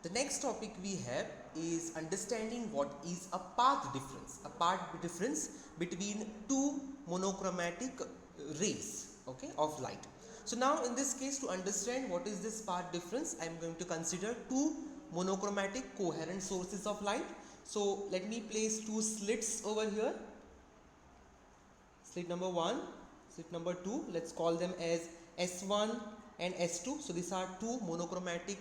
The next topic we have is understanding what is a path difference between two monochromatic rays, okay, of light. So now in this case, to understand what is this path difference, I am going to consider two monochromatic coherent sources of light. So let me place two slits over here. Slit number 1, slit number 2, let's call them as S1 and S2. So these are two monochromatic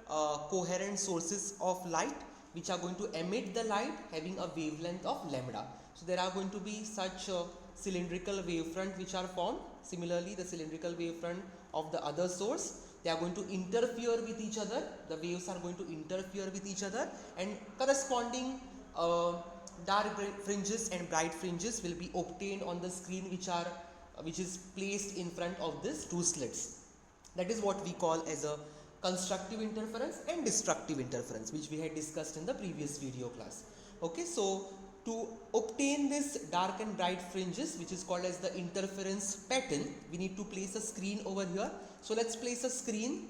coherent sources of light which are going to emit the light having a wavelength of lambda. So there are going to be such cylindrical wavefront which are formed. Similarly, the cylindrical wavefront of the other source, they are going to interfere with each other. The waves are going to interfere with each other, and corresponding dark fringes and bright fringes will be obtained on the screen which is placed in front of this two slits. That is what we call as a constructive interference and destructive interference, which we had discussed in the previous video class. Okay, so to obtain this dark and bright fringes, which is called as the interference pattern, we need to place a screen over here. So let's place a screen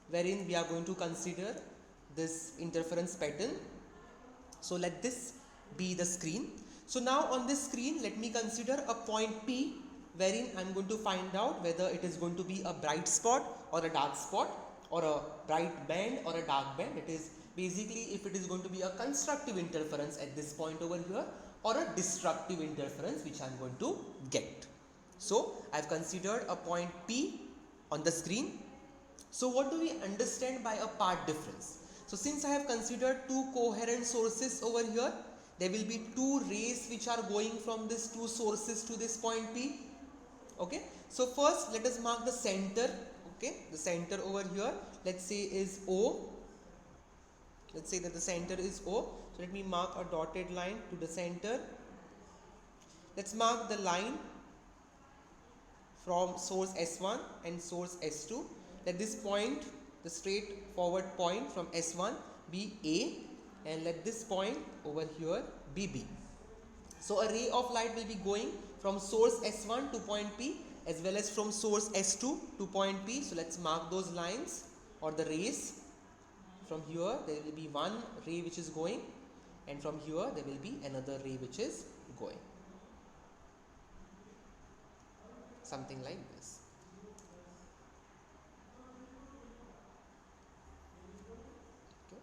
wherein we are going to consider this interference pattern. So let this be the screen. So now on this screen, let me consider a point P wherein I am going to find out whether it is going to be a bright spot or a dark spot, or a bright band or a dark band. It is basically if it is going to be a constructive interference at this point over here, or a destructive interference which I am going to get. So I have considered a point P on the screen. So what do we understand by a path difference? So since I have considered two coherent sources over here, there will be two rays which are going from these two sources to this point P. Okay, so first let us mark the center. Okay, the center over here, let's say is O. Let's say that the center is O. So let me mark a dotted line to the center. Let's mark the line from source S1 and source S2. Let this point, the straight forward point from S1 be A, and let this point over here be B. So a ray of light will be going from source S1 to point P, as well as from source S2 to point P. So let's mark those lines or the rays. From here there will be one ray which is going, and from here there will be another ray which is going. Something like this. Okay.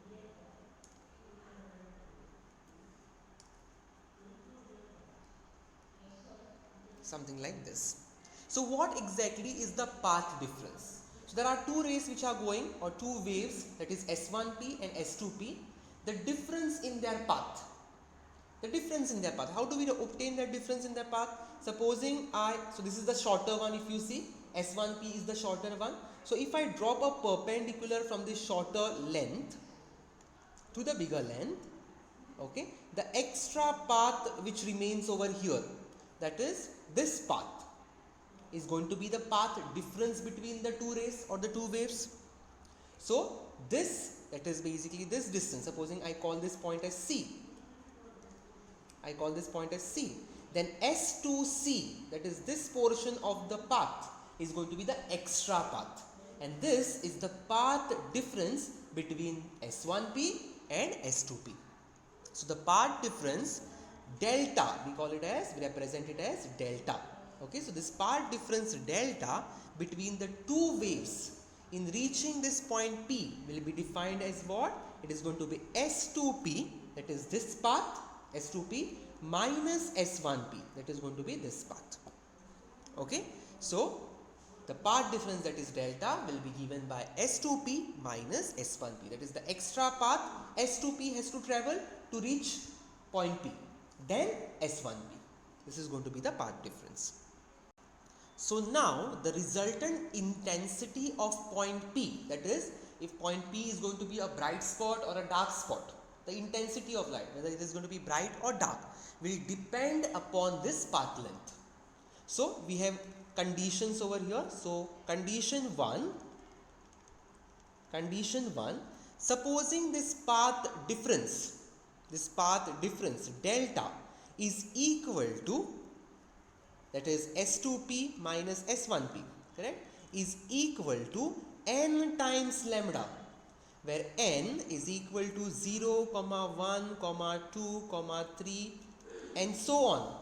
Something like this. So what exactly is the path difference? So there are two rays which are going, or two waves, that is S1P and S2P. The difference in their path. The difference in their path. How do we obtain that difference in their path? Supposing so this is the shorter one, if you see, S1P is the shorter one. So if I drop a perpendicular from the shorter length to the bigger length, okay, the extra path which remains over here, that is this path, is going to be the path difference between the two rays or the two waves. So this, that is basically this distance, supposing I call this point as C. I call this point as C. Then S2C, that is this portion of the path, is going to be the extra path. And this is the path difference between S1P and S2P. So the path difference delta, we represent it as delta. Okay, so this path difference delta between the two waves in reaching this point P will be defined as what? It is going to be S2P, that is this path, S2P minus S1P, that is going to be this path. Okay, so the path difference, that is delta, will be given by S2P minus S1P, that is the extra path S2P has to travel to reach point P, then S1P. This is going to be the path difference. So now the resultant intensity of point P, that is if point P is going to be a bright spot or a dark spot, the intensity of light, whether it is going to be bright or dark, will depend upon this path length. So we have conditions over here. So condition 1, supposing this path difference delta is equal to, that is S2P minus S1P, correct, is equal to n times lambda, where n is equal to 0, 1, 2, 3 and so on,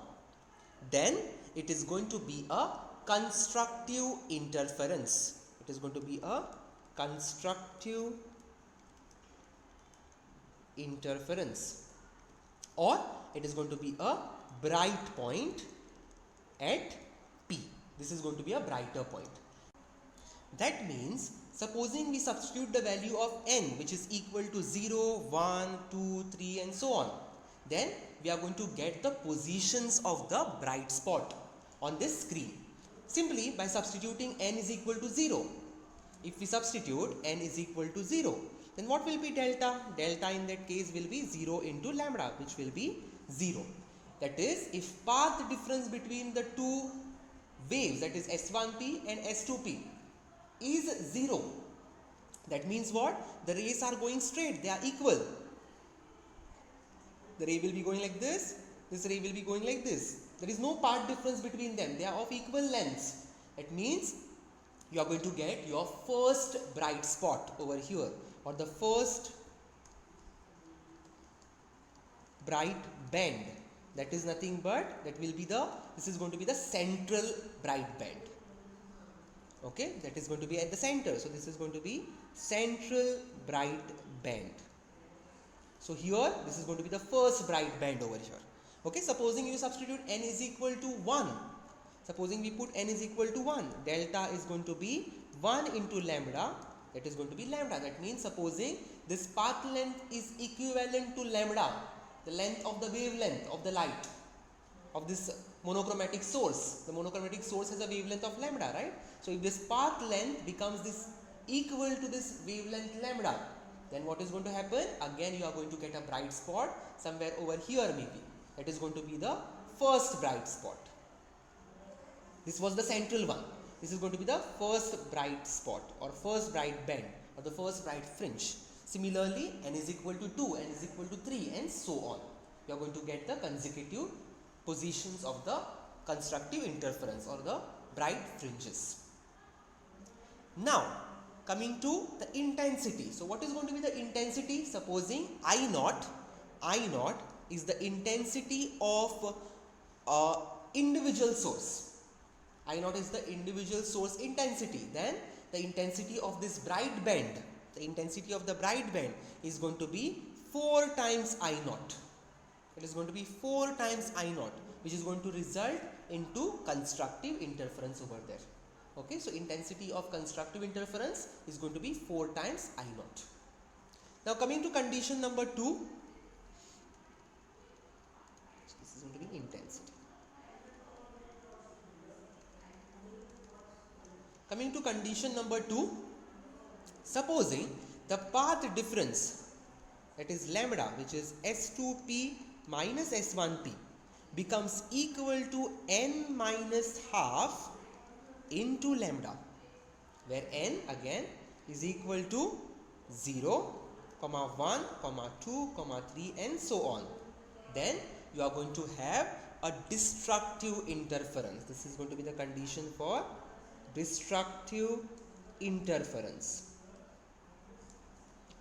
then it is going to be a constructive interference. It is going to be a constructive interference, or it is going to be a bright point at P. This is going to be a brighter point. That means, supposing we substitute the value of n, which is equal to 0, 1, 2, 3 and so on, then we are going to get the positions of the bright spot on this screen simply by substituting n is equal to 0. If we substitute n is equal to 0, then what will be delta? Delta in that case will be 0 into lambda, which will be 0. That is, if path difference between the two waves, that is S1p and S2p, is 0, that means what? The rays are going straight, they are equal. The ray will be going like this ray will be going like this. There is no path difference between them, they are of equal lengths. That means you are going to get your first bright spot over here, or the first bright band. That is nothing but, this is going to be the central bright band. Okay, that is going to be at the center. So this is going to be central bright band. So here, this is going to be the first bright band over here. Okay, supposing you substitute n is equal to 1. Supposing we put n is equal to 1, delta is going to be 1 into lambda. That is going to be lambda. That means, supposing this path length is equivalent to lambda, the length of the wavelength of the light of this monochromatic source. The monochromatic source has a wavelength of lambda, right? So if this path length becomes this equal to this wavelength lambda, then what is going to happen? Again, you are going to get a bright spot somewhere over here maybe. That is going to be the first bright spot. This was the central one. This is going to be the first bright spot, or first bright band, or the first bright fringe. Similarly, n is equal to 2, n is equal to 3 and so on. You are going to get the consecutive positions of the constructive interference or the bright fringes. Now, coming to the intensity. So, what is going to be the intensity? Supposing I naught is the intensity of individual source. I naught is the individual source intensity. Then the intensity of this bright band, the intensity of the bright band is going to be 4 times I naught. It is going to be 4 times I naught, which is going to result into constructive interference over there. Okay, so intensity of constructive interference is going to be 4 times I naught. Now coming to condition number 2, so this is going to be intensity. Coming to condition number 2, supposing the path difference, that is lambda, which is S2p minus S1p, becomes equal to n minus half into lambda, where n again is equal to 0, 1, 2, 3 and so on. Then you are going to have a destructive interference. This is going to be the condition for destructive interference,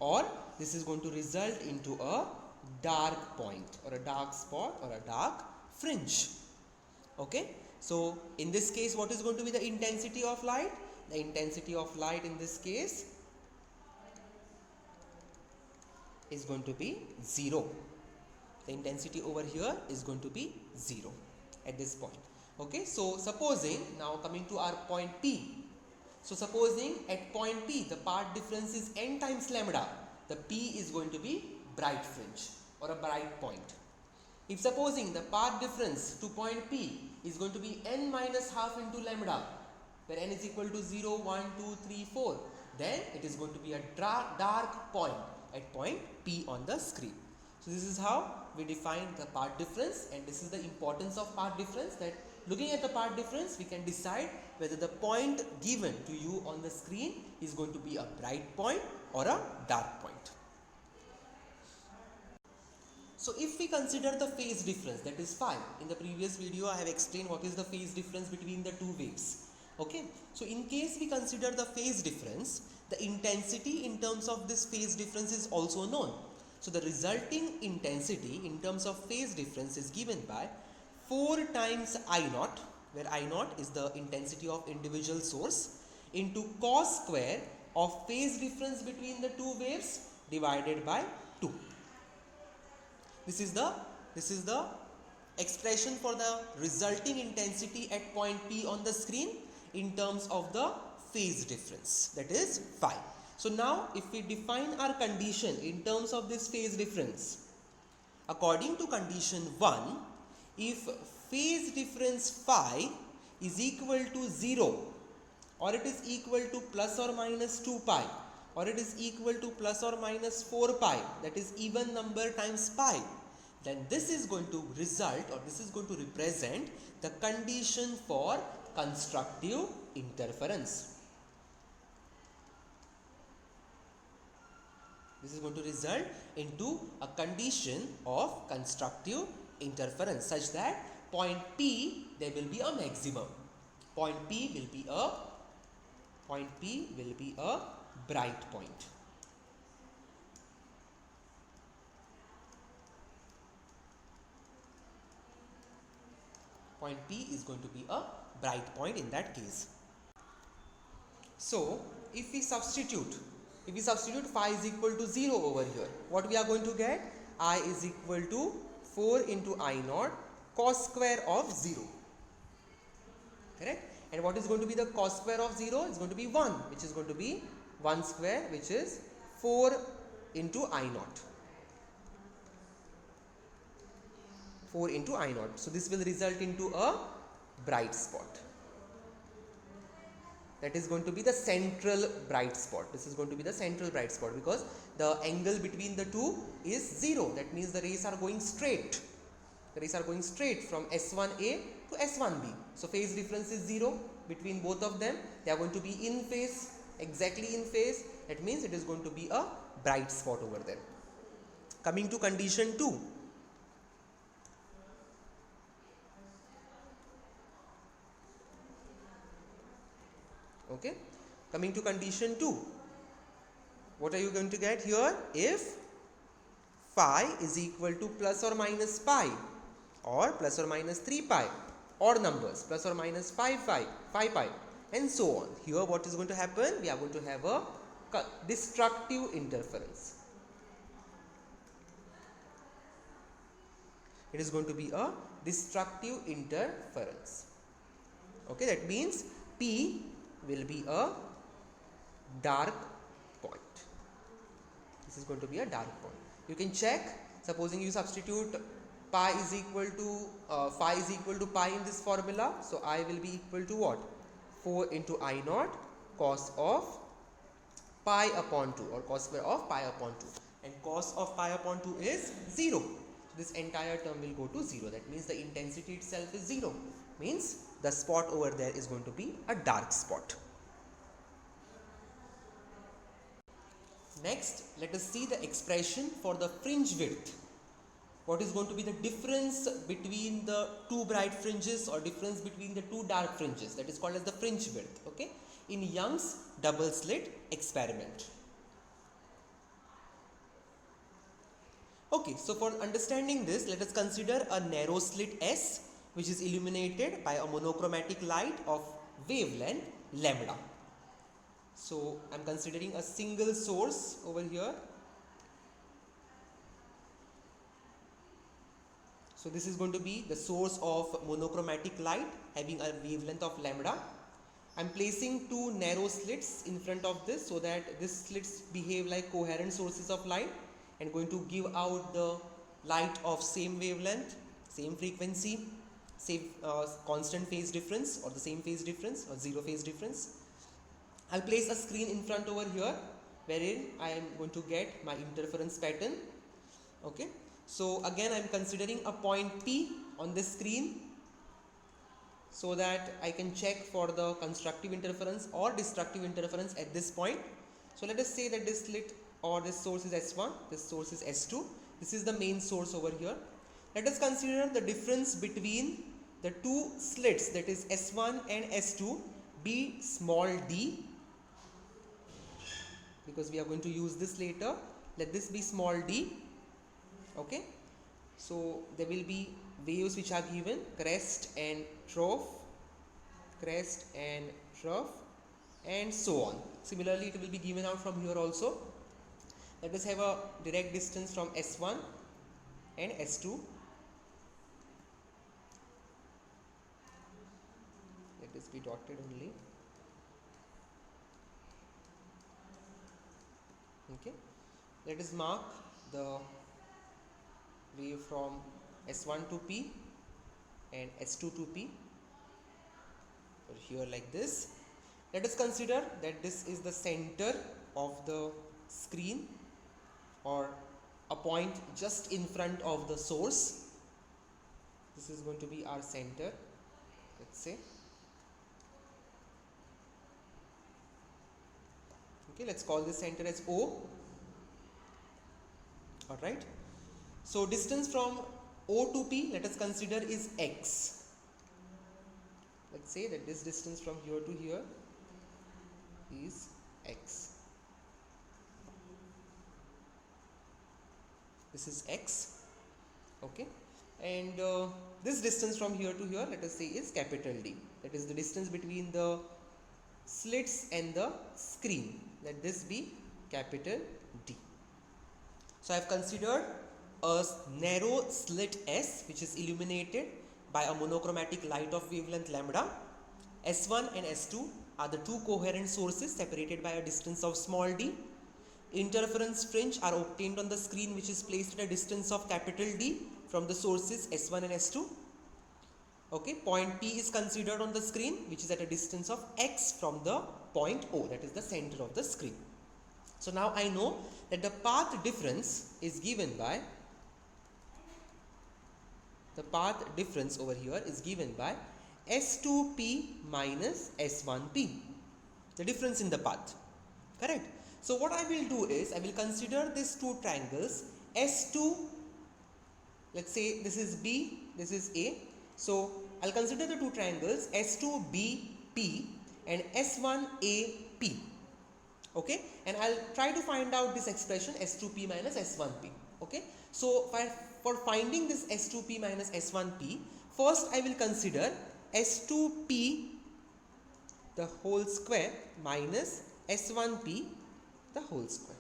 or this is going to result into a dark point or a dark spot or a dark fringe. Okay, so in this case, what is going to be the intensity of light? The intensity of light in this case is going to be 0. The intensity over here is going to be 0 at this point. Okay, so supposing, now coming to our point P. So supposing at point P the path difference is n times lambda, the P is going to be bright fringe or a bright point. If supposing the path difference to point P is going to be n minus half into lambda, where n is equal to 0, 1, 2, 3, 4, then it is going to be a dark point at point P on the screen. So this is how we define the path difference, and this is the importance of path difference, that looking at the path difference we can decide whether the point given to you on the screen is going to be a bright point or a dark point. So if we consider the phase difference, that is phi, in the previous video I have explained what is the phase difference between the two waves. Okay, so in case we consider the phase difference, the intensity in terms of this phase difference is also known. So the resulting intensity in terms of phase difference is given by 4 times I naught, where I naught is the intensity of individual source, into cos square of phase difference between the two waves divided by 2. This is the expression for the resulting intensity at point P on the screen in terms of the phase difference, that is phi. So now if we define our condition in terms of this phase difference, according to condition 1, if phase difference phi is equal to 0, or it is equal to plus or minus 2 pi, or it is equal to plus or minus 4 pi, that is even number times pi, then this is going to result, or this is going to represent the condition for constructive interference. This is going to result into a condition of constructive interference such that point P there will be a maximum. Point P will be a bright point. Point P is going to be a bright point in that case. So if we substitute phi is equal to 0 over here, what we are going to get? I is equal to 4 into I naught cos square of 0. Correct? And what is going to be the cos square of 0? It's going to be 1, which is going to be 1 square, which is 4 into I naught. 4 into I naught. So this will result into a bright spot. That is going to be the central bright spot. This is going to be the central bright spot because the angle between the two is 0. That means the rays are going straight. The rays are going straight from S1A to S1B. So phase difference is 0 between both of them. They are going to be in phase, exactly in phase. That means it is going to be a bright spot over there. Coming to condition 2. Okay, coming to condition 2, what are you going to get here? If phi is equal to plus or minus pi, or plus or minus 3 pi, odd numbers, plus or minus 5 pi, and so on. Here what is going to happen? We are going to have a destructive interference. It is going to be a destructive interference. Okay, that means P will be a dark point. This is going to be a dark point. You can check, supposing you substitute pi is equal to phi is equal to pi in this formula. So I will be equal to what? 4 into I naught cos of pi upon 2, or cos square of pi upon 2. And cos of pi upon 2 is 0. So this entire term will go to 0. That means the intensity itself is 0. Means the spot over there is going to be a dark spot. Next, let us see the expression for the fringe width. What is going to be the difference between the two bright fringes or difference between the two dark fringes? That is called as the fringe width. Okay, in Young's double slit experiment. Okay, so for understanding this, let us consider a narrow slit S, which is illuminated by a monochromatic light of wavelength lambda. So I am considering a single source over here. So this is going to be the source of monochromatic light having a wavelength of lambda. I am placing two narrow slits in front of this so that these slits behave like coherent sources of light and going to give out the light of same wavelength, same frequency, same constant phase difference, or the same phase difference, or zero phase difference. I'll place a screen in front over here wherein I am going to get my interference pattern. Okay, so again I am considering a point P on this screen so that I can check for the constructive interference or destructive interference at this point. So let us say that this slit or this source is S1, this source is S2, this is the main source over here. Let us consider the difference between the two slits, that is S1 and S2, be small d. because we are going to use this later. Let this be small d. Okay, so there will be waves which are given, crest and trough, crest and trough, and so on. Similarly, it will be given out from here also. Let us have a direct distance from S1 and S2. Let this be dotted only. Okay, let us mark the wave from S1 to P and S2 to P, or here like this. Let us consider that this is the center of the screen, or a point just in front of the source. This is going to be our center, let's say. Okay, let's call this center as O. Alright. So distance from O to P, let us consider, is x. Let's say that this distance from here to here is x. This is x. Okay. And this distance from here to here, let us say, is capital D. That is the distance between the slits and the screen. Let this be capital D. So I have considered a narrow slit S which is illuminated by a monochromatic light of wavelength lambda. S1 and S2 are the two coherent sources separated by a distance of small d. Interference fringe are obtained on the screen which is placed at a distance of capital D from the sources S1 and S2. Okay, point P is considered on the screen which is at a distance of x from the point O, that is the center of the screen. So now I know that the path difference is given by, the path difference over here is given by S2P minus S1P, the difference in the path, correct? So what I will do is, I will consider these two triangles S2, let's say this is B, this is A. So I'll consider the two triangles S2BP and S1AP. Okay, and I'll try to find out this expression S2P minus S1P. Okay, so for finding this S2P minus S1P, first I will consider S2P the whole square minus S1P the whole square.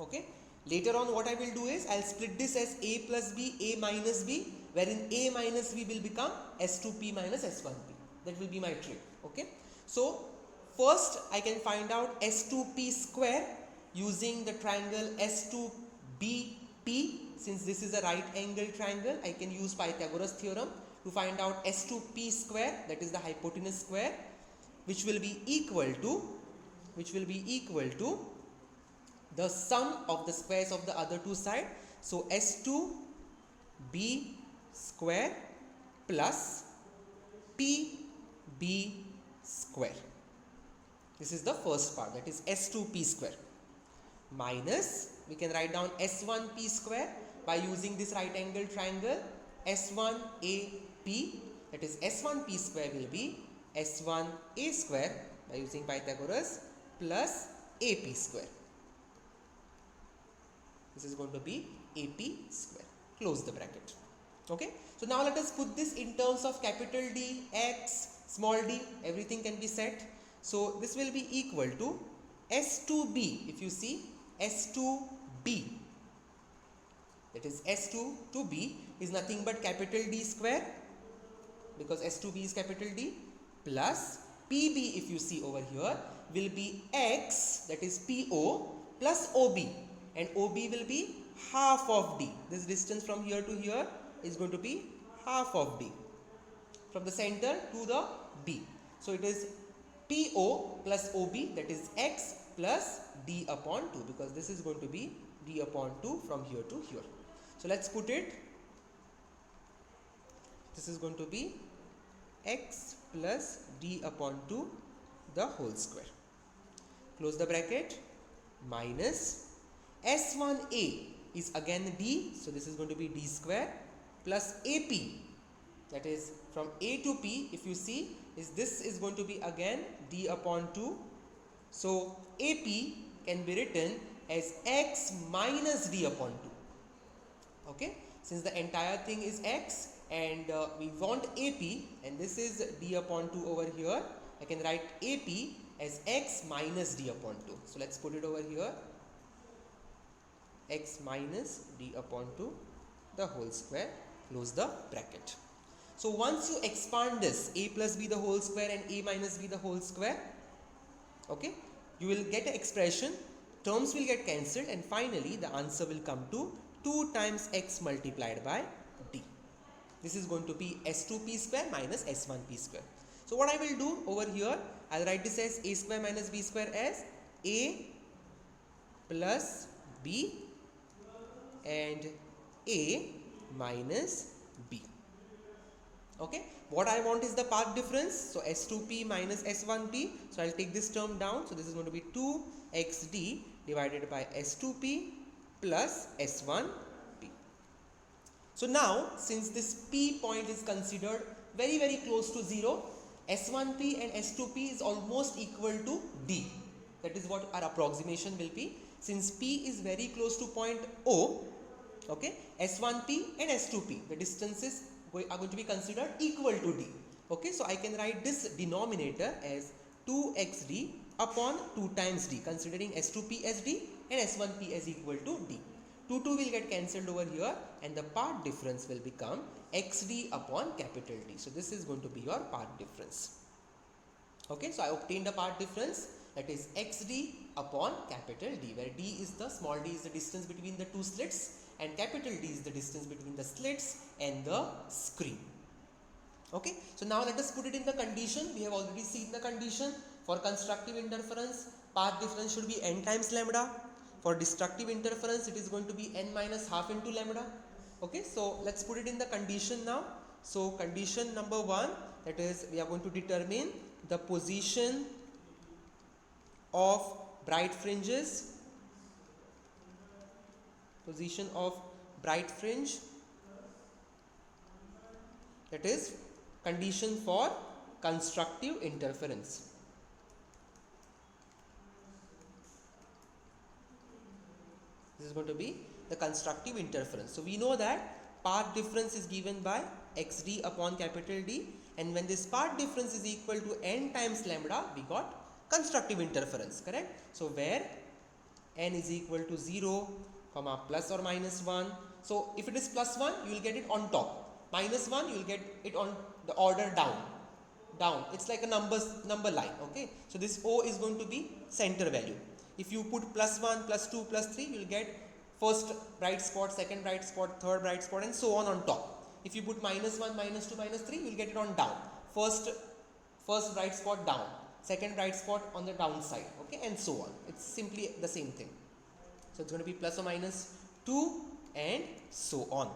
Okay, later on what I will do is, I'll split this as A plus B, A minus B, wherein A minus B will become S2P minus S1P. That will be my trick. Okay, so first I can find out S2P square using the triangle S2BP. Since this is a right angle triangle, I can use Pythagoras theorem to find out S2P square, that is the hypotenuse square, which will be equal to the sum of the squares of the other two sides. So S2B square plus PB square. This is the first part, that is S2P square, minus, we can write down S1P square by using this right angle triangle S1AP, that is S1P square will be S1A square by using Pythagoras plus AP square. This is going to be AP square. Close the bracket. Okay, so now let us put this in terms of capital D, X, small d, everything can be set. So this will be equal to S2B. If you see S2B, that is S2 to B is nothing but capital D square, because S2B is capital D, plus PB, if you see over here, will be X, that is PO, plus OB, and OB will be half of D. This distance from here to here is going to be half of D, from the center to the B. So it is PO plus OB, that is X plus D upon 2, because this is going to be D upon 2 from here to here. So let's put it. This is going to be X plus D upon 2 the whole square. Close the bracket, minus S1A is again D, so this is going to be D square, plus AP, that is from A to P, if you see, this is going to be again D upon 2. So AP can be written as x minus d upon 2. Okay, since the entire thing is x and we want AP and this is d upon 2 over here, I can write AP as x minus d upon 2. So let's put it over here, x minus d upon 2 the whole square, close the bracket. So once you expand this a plus b the whole square and a minus b the whole square, okay, you will get an expression, terms will get cancelled, and finally the answer will come to 2 times x multiplied by d. This is going to be s2p square minus s1p square. So what I will do over here, I'll write this as a square minus b square as a plus b and a minus b. Okay, what I want is the path difference, so s2p minus s1p, so I'll take this term down, so this is going to be 2xd divided by s2p plus s1p. So now since this p point is considered very close to 0, s1p and s2p is almost equal to d. That is what our approximation will be. Since p is very close to point O, okay, s1p and s2p, the distances are going to be considered equal to d. Okay, so I can write this denominator as 2xd upon 2 times d, considering s2p as d and s1p as equal to d. 2 will get cancelled over here and the part difference will become xd upon capital D. So this is going to be your part difference. Okay, so I obtained a part difference, that is xd upon capital D, where d is the small d is the distance between the two slits and capital D is the distance between the slits and the screen. Okay, so now let us put it in the condition. We have already seen the condition. For constructive interference, path difference should be n times lambda. For destructive interference, it is going to be n minus half into lambda. Okay, so let's put it in the condition now. So condition number 1, that is, we are going to determine the position of bright fringes, position of bright fringe, that is condition for constructive interference. This is going to be the constructive interference. So we know that path difference is given by xd upon capital D, and when this path difference is equal to n times lambda, we got constructive interference, correct? So where n is equal to 0, comma plus or minus 1. So if it is plus 1, you will get it on top. Minus 1, you will get it on the order down. It's like a number line. Okay, so this O is going to be center value. If you put plus 1, plus 2, plus 3, you will get first bright spot, second bright spot, third bright spot, and so on top. If you put minus 1, minus 2, minus 3, you will get it on down. First bright spot down, second bright spot on the downside, okay, and so on. It's simply the same thing. So it's going to be plus or minus 2 and so on.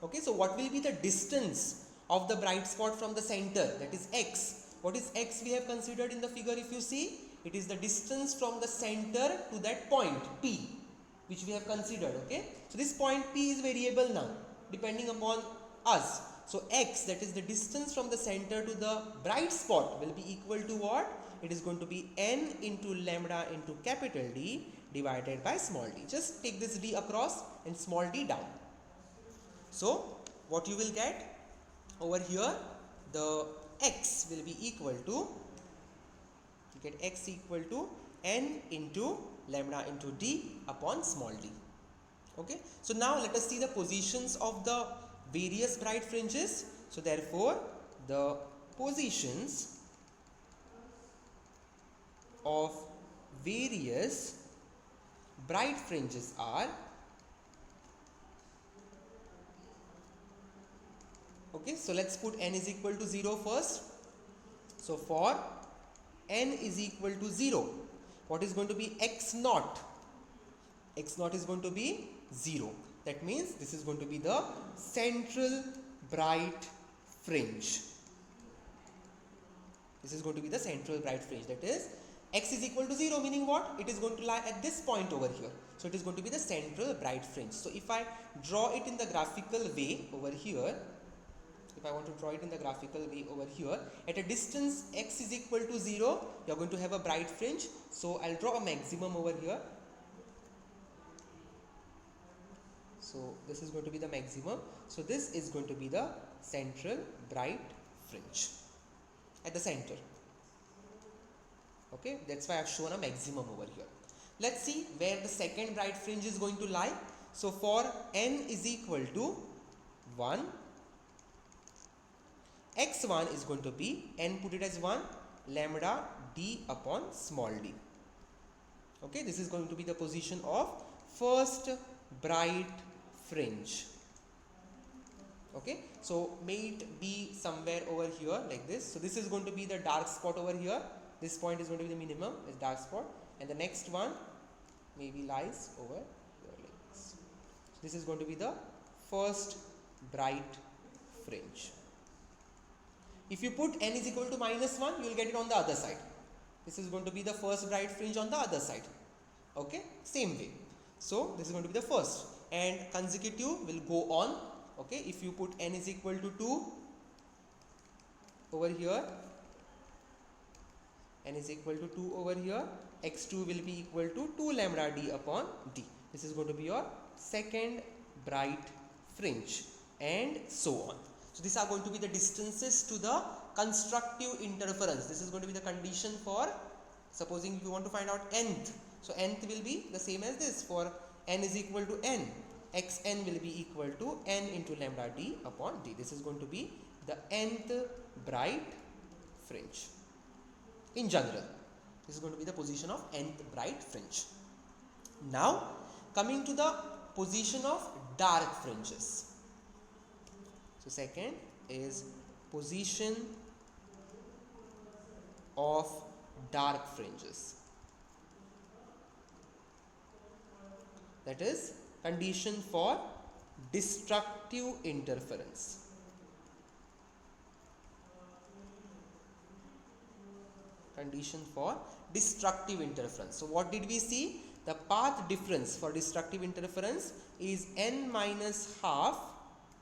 Okay, so what will be the distance of the bright spot from the center, that is x? What is x we have considered in the figure? If you see, it is the distance from the center to that point P, which we have considered. Okay, so this point P is variable now depending upon us. So x, that is the distance from the center to the bright spot, will be equal to what? It is going to be n into lambda into capital D divided by small d. Just take this d across and small d down. So what you will get over here, the x will be equal to, you get x equal to n into lambda into d upon small d. Okay, so now let us see the positions of the various bright fringes. So therefore the positions of various bright fringes are, okay, so let's put n is equal to 0 first. So for n is equal to 0, what is going to be x naught? X naught is going to be 0. That means this is going to be the central bright fringe. This is going to be the central bright fringe. That is, x is equal to 0, meaning what? It is going to lie at this point over here. So it is going to be the central bright fringe. So if I draw it in the graphical way over here, if I want to draw it in the graphical way over here, at a distance x is equal to 0, you are going to have a bright fringe. So I'll draw a maximum over here. So this is going to be the maximum. So this is going to be the central bright fringe at the center. Okay, that's why I've shown a maximum over here. Let's see where the second bright fringe is going to lie. So for n is equal to 1, x1 is going to be, n put it as 1, lambda d upon small d. Okay, this is going to be the position of first bright fringe. Okay, so may it be somewhere over here like this. So this is going to be the dark spot over here. This point is going to be the minimum, is dark spot, and the next one maybe lies over here like this. So this is going to be the first bright fringe. If you put n is equal to -1, you will get it on the other side. This is going to be the first bright fringe on the other side. Okay, same way. So this is going to be the first, and consecutive will go on. Okay, if you put n is equal to 2 over here, n is equal to 2 over here, x2 will be equal to 2 lambda d upon d. This is going to be your second bright fringe, and so on. So these are going to be the distances to the constructive interference. This is going to be the condition for, supposing if you want to find out nth. So nth will be the same as this. For n is equal to n, xn will be equal to n into lambda d upon d. This is going to be the nth bright fringe. In general, this is going to be the position of nth bright fringe. Now coming to the position of dark fringes. So second is position of dark fringes. That is condition for destructive interference. Condition for destructive interference. So what did we see? The path difference for destructive interference is n minus half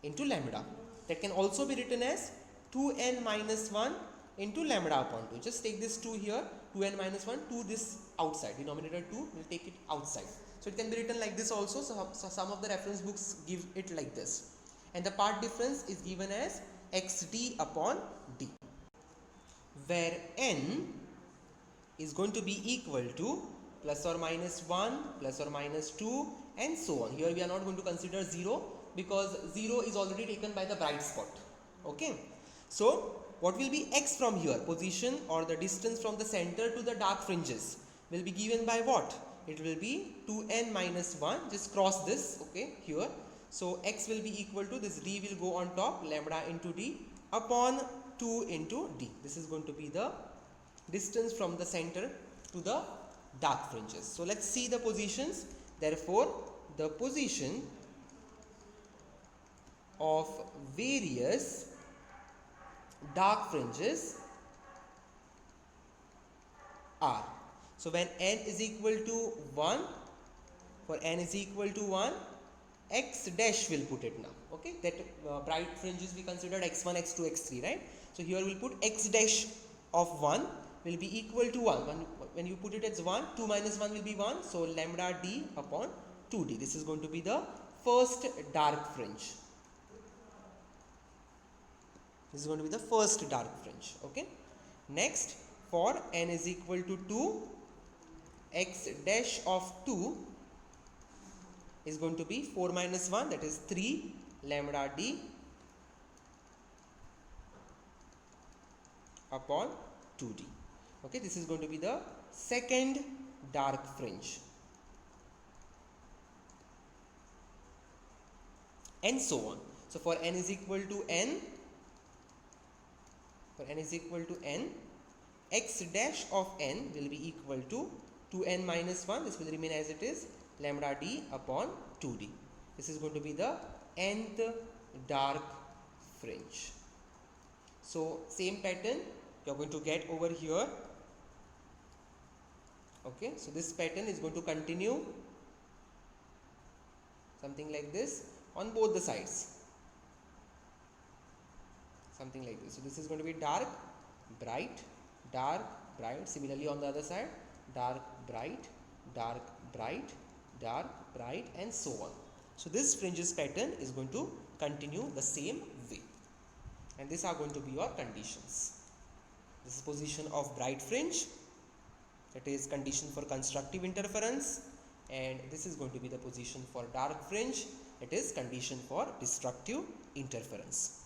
into lambda. That can also be written as 2n minus 1 into lambda upon 2. Just take this 2 here, 2n minus 1, 2 this outside, denominator 2, we'll take it outside. So it can be written like this also. So some of the reference books give it like this. And the path difference is given as xd upon d, where n is going to be equal to plus or minus 1, plus or minus 2, and so on. Here we are not going to consider 0, because 0 is already taken by the bright spot. Okay, so what will be x from here? Position or the distance from the center to the dark fringes will be given by what? It will be 2n minus 1. Just cross this, okay, here. So x will be equal to, this d will go on top, lambda into d upon 2 into d. This is going to be the distance from the center to the dark fringes. So let's see the positions. Therefore, the position of various dark fringes are. So when n is equal to 1, for n is equal to 1, x dash will put it now. Okay, that bright fringes we considered x1, x2, x3, right? So here we'll put x dash of 1 will be equal to 1. When you put it as 1, 2 minus 1 will be 1. So lambda d upon 2d. This is going to be the first dark fringe. This is going to be the first dark fringe. Okay. Next, for n is equal to 2, x dash of 2 is going to be 4 minus 1, that is 3 lambda d upon 2d. Okay, this is going to be the second dark fringe, and so on. So for n is equal to n, x dash of n will be equal to 2n minus 1. This will remain as it is, lambda d upon 2d. This is going to be the nth dark fringe. So same pattern you are going to get over here. Okay, so this pattern is going to continue something like this on both the sides. something like this. So this is going to be dark, bright, dark, bright. Similarly on the other side, dark, bright, dark, bright, dark, bright, and so on. So this fringes pattern is going to continue the same way, and these are going to be your conditions. This is position of bright fringe, that is condition for constructive interference, and this is going to be the position for dark fringe, it is condition for destructive interference.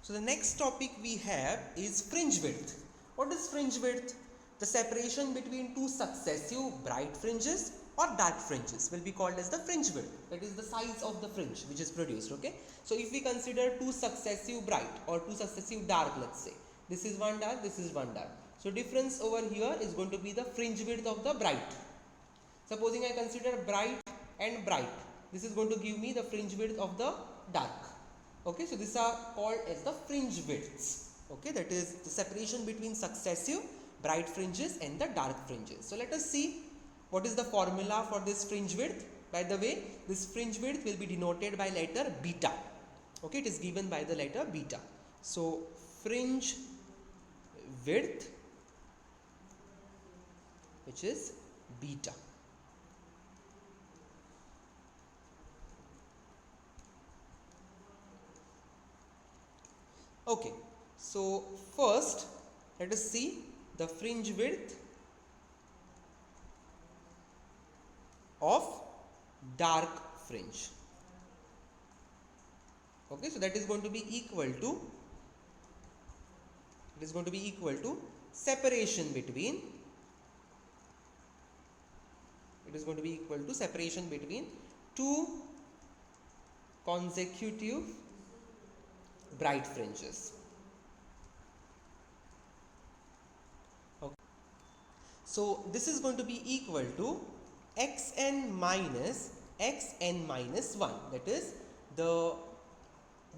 So the next topic we have is fringe width. What is fringe width? The separation between two successive bright fringes or dark fringes will be called as the fringe width. That is the size of the fringe which is produced. Okay. So if we consider two successive bright or two successive dark, let's say this is one dark, this is one dark. So difference over here is going to be the fringe width of the bright. Supposing I consider bright and bright, this is going to give me the fringe width of the dark. Okay, so these are called as the fringe widths. Okay, that is the separation between successive bright fringes and the dark fringes. So let us see what is the formula for this fringe width. By the way, this fringe width will be denoted by letter beta. Okay, it is given by the letter beta. So fringe width, which is beta. Okay, so first let us see the fringe width of dark fringe. Okay, so that is going to be equal to, separation between, two consecutive bright fringes. Okay. So this is going to be equal to xn minus 1, that is the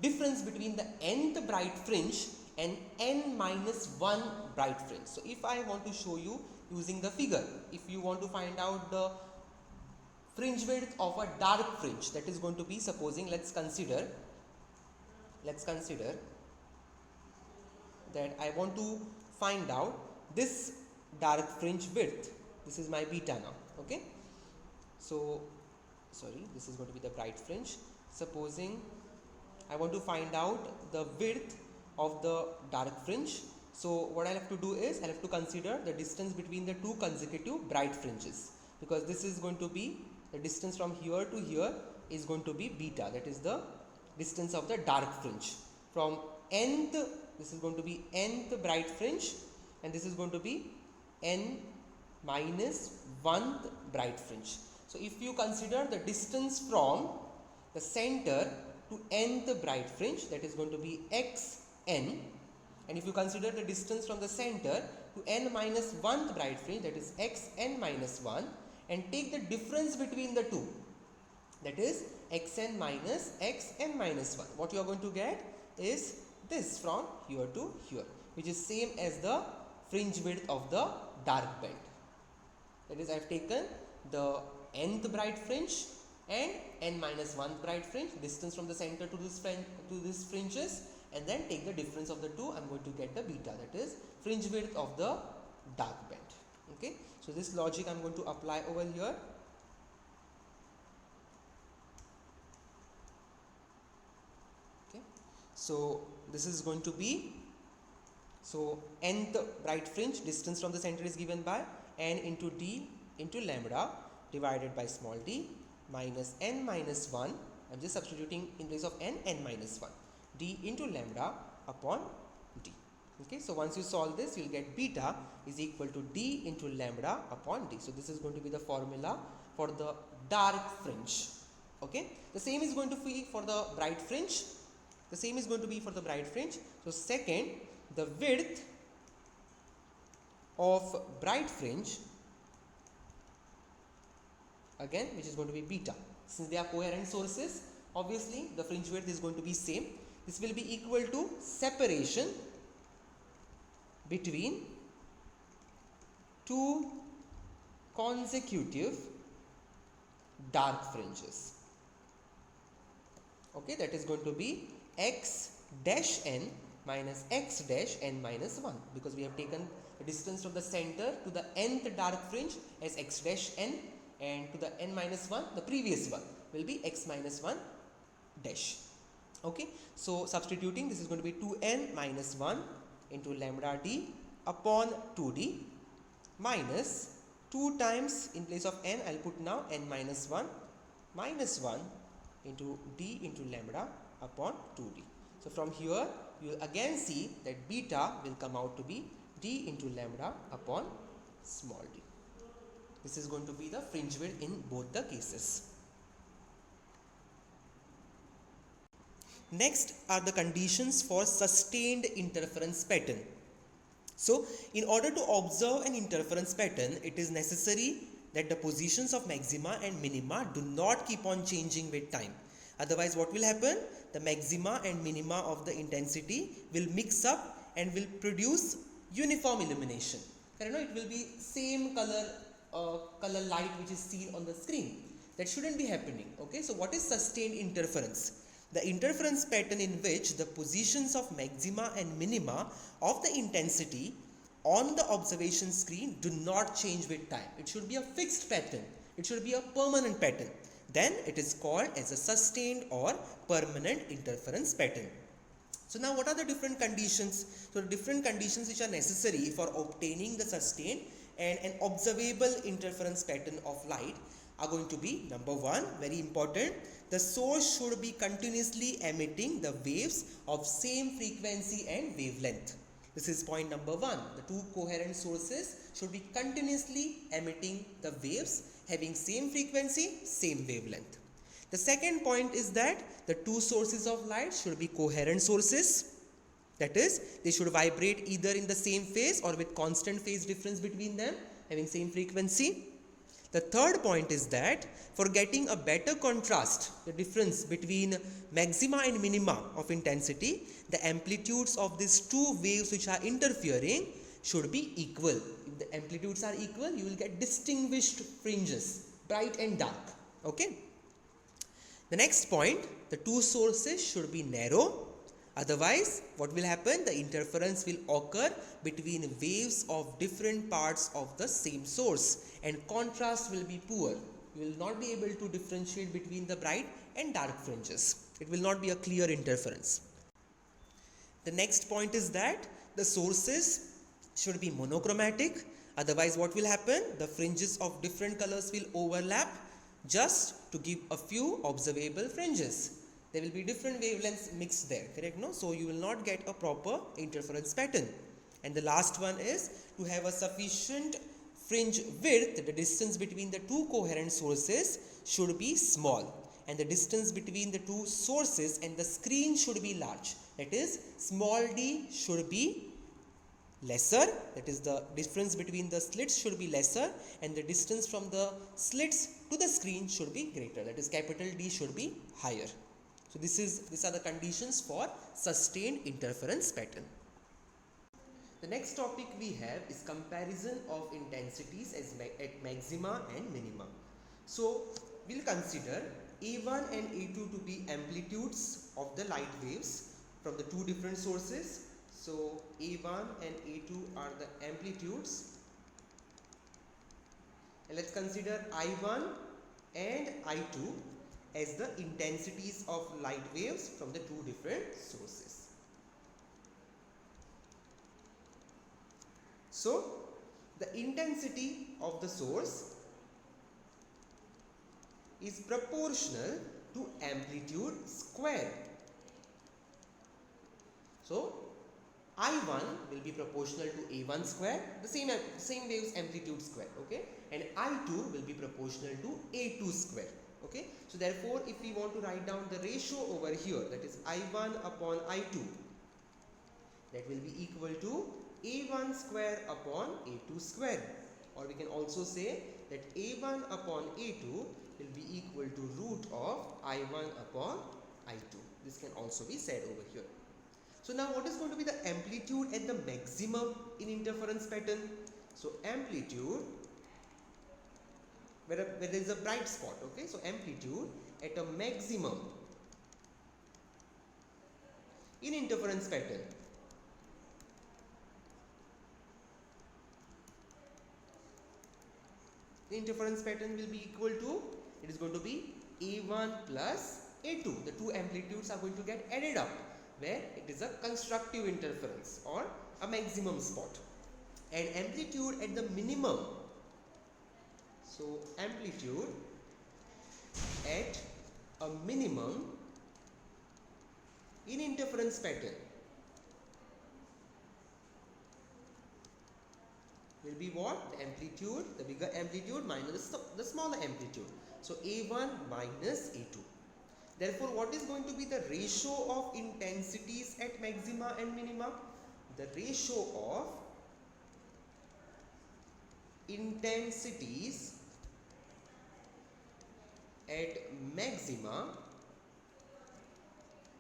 difference between the nth bright fringe and n minus 1 bright fringe. So if I want to show you using the figure, if you want to find out the fringe width of a dark fringe, that is going to be, supposing let's consider that I want to find out this dark fringe width. This is my beta now. Okay, so sorry, this is going to be the bright fringe. Supposing I want to find out the width of the dark fringe, so what I have to do is I have to consider the distance between the two consecutive bright fringes, because this is going to be the distance from here to here is going to be beta, that is the distance of the dark fringe. From nth, this is going to be nth bright fringe, and this is going to be n minus 1th bright fringe. So if you consider the distance from the center to nth bright fringe, that is going to be xn, and if you consider the distance from the center to n minus 1th bright fringe, that is xn minus 1, and take the difference between the two, that is xn minus 1, what you are going to get is this from here to here, which is same as the fringe width of the dark band. That is, I have taken the nth bright fringe and n minus 1 bright fringe, distance from the center to this fringes, and then take the difference of the two. I am going to get the beta, that is fringe width of the dark band. Okay, so this logic I am going to apply over here. Okay, so this is going to be, so nth bright fringe distance from the center is given by n into d into lambda divided by small d minus n minus 1, I am just substituting in place of n minus 1, d into lambda upon d. Okay, so once you solve this, you will get beta is equal to d into lambda upon d. So this is going to be the formula for the dark fringe. Okay, the same is going to be for the bright fringe. So second, the width of bright fringe, again, which is going to be beta. Since they are coherent sources, obviously the fringe width is going to be same. This will be equal to separation between two consecutive dark fringes. Okay, that is going to be x dash n minus x dash n minus 1, because we have taken the distance from the center to the nth dark fringe as x dash n, and to the n minus 1, the previous one, will be x minus 1 dash. Okay, so substituting, this is going to be 2n minus 1 into lambda d upon 2d minus 2 times, in place of n I'll put now n minus 1 minus 1 into d into lambda upon 2d. So from here you will again see that beta will come out to be d into lambda upon small d. This is going to be the fringe width in both the cases. Next are the conditions for sustained interference pattern. So in order to observe an interference pattern, it is necessary that the positions of maxima and minima do not keep on changing with time. Otherwise what will happen? The maxima and minima of the intensity will mix up and will produce uniform illumination. You know, it will be same color light which is seen on the screen. That shouldn't be happening. Okay, so what is sustained interference? The interference pattern in which the positions of maxima and minima of the intensity on the observation screen do not change with time. It should be a fixed pattern. It should be a permanent pattern. Then it is called as a sustained or permanent interference pattern. So now what are the different conditions? So the different conditions which are necessary for obtaining the sustained and an observable interference pattern of light are going to be, number one, very important, the source should be continuously emitting the waves of same frequency and wavelength. This is point number one. The two coherent sources should be continuously emitting the waves having same frequency, same wavelength. The second point is that the two sources of light should be coherent sources. That is, they should vibrate either in the same phase or with constant phase difference between them, having same frequency. The third point is that for getting a better contrast, the difference between maxima and minima of intensity, the amplitudes of these two waves which are interfering should be equal. If the amplitudes are equal, you will get distinguished fringes, bright and dark. Okay. The next point, the two sources should be narrow. Otherwise, what will happen? The interference will occur between waves of different parts of the same source, and contrast will be poor. You will not be able to differentiate between the bright and dark fringes. It will not be a clear interference. The next point is that the sources should be monochromatic. Otherwise, what will happen? The fringes of different colors will overlap just to give a few observable fringes. There will be different wavelengths mixed there, correct? No? So you will not get a proper interference pattern. And the last one is to have a sufficient fringe width. The distance between the two coherent sources should be small, and the distance between the two sources and the screen should be large. That is, small d should be lesser, that is the difference between the slits should be lesser, and the distance from the slits to the screen should be greater, that is capital D should be higher. So these are the conditions for sustained interference pattern. The next topic we have is comparison of intensities at maxima and minima. So we'll consider A1 and A2 to be amplitudes of the light waves from the two different sources. So A1 and A2 are the amplitudes, and let's consider I1 and I2 as the intensities of light waves from the two different sources. So the intensity of the source is proportional to amplitude square. So I1 will be proportional to A1 square, the same wave's amplitude square, okay, and I2 will be proportional to A2 square. Okay, so therefore if we want to write down the ratio over here, that is I1 upon I2, that will be equal to A1 square upon A2 square, or we can also say that A1 upon A2 will be equal to root of I1 upon I2. This can also be said over here. So now what is going to be the amplitude at the maximum in interference pattern? So amplitude where there is a bright spot, okay, so amplitude at a maximum in interference pattern. The interference pattern will be equal to, it is going to be A1 plus A2. The two amplitudes are going to get added up, where it is a constructive interference or a maximum spot. And amplitude at the minimum, so amplitude at a minimum in interference pattern will be what? The amplitude, the bigger amplitude minus the smaller amplitude. So A1 minus A2. Therefore, what is going to be the ratio of intensities at maxima and minima? The ratio of intensities at maxima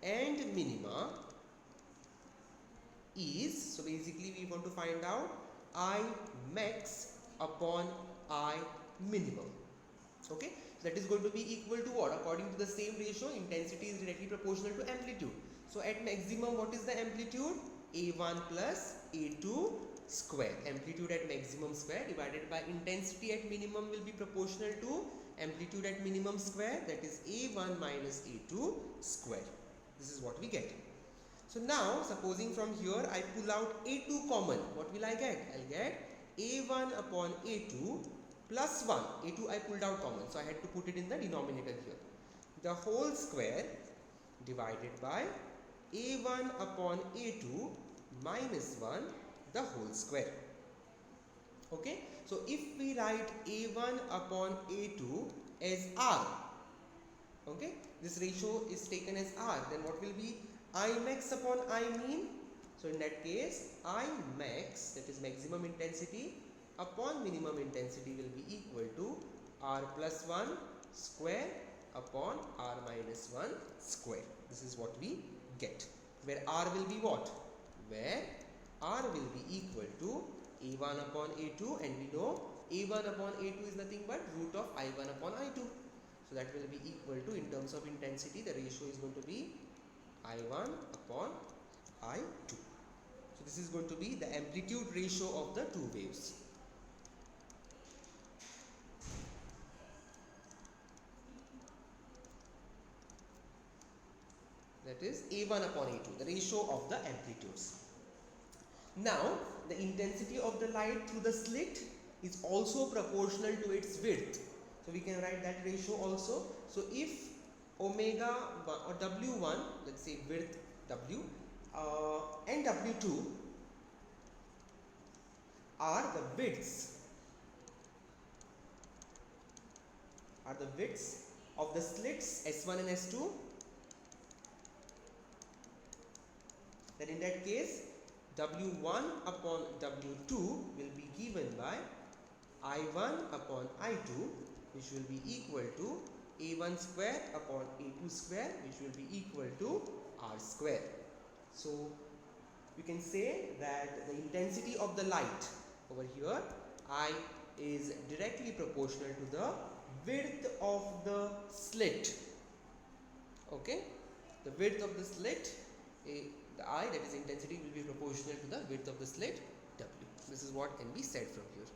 and minima is, so basically we want to find out I max upon I minimum. Okay, so that is going to be equal to what? According to the same ratio, intensity is directly proportional to amplitude. So at maximum, what is the amplitude? A1 plus A2 square. Amplitude at maximum square divided by intensity at minimum will be proportional to amplitude at minimum square, that is A1 minus A2 square. This is what we get. So now, supposing from here I pull out A2 common, what will I get? I'll get A1 upon A2 plus 1. A2 I pulled out common, so I had to put it in the denominator here. The whole square divided by A1 upon A2 minus 1, the whole square. Okay, so if we write A1 upon A2 as R, okay, this ratio is taken as R, then what will be I max upon I mean? So in that case, I max, that is maximum intensity, upon minimum intensity will be equal to R plus 1 square upon R minus 1 square. This is what we get, where R will be what? Where R will be equal to A1 upon A2, and we know A1 upon A2 is nothing but root of I1 upon I2. So that will be equal to, in terms of intensity, the ratio is going to be I1 upon I2. So this is going to be the amplitude ratio of the two waves. That is A1 upon A2, the ratio of the amplitudes. Now, the intensity of the light through the slit is also proportional to its width. So we can write that ratio also. So if omega or W1, let's say width W, and W2 are the widths of the slits S1 and S2, then in that case W1 upon W2 will be given by I1 upon I2, which will be equal to A1 square upon A2 square, which will be equal to R square. So we can say that the intensity of the light over here, I, is directly proportional to the width of the slit. Okay, the width of the slit, the I, that is intensity, will be proportional to the width of the slit W. This is what can be said from here.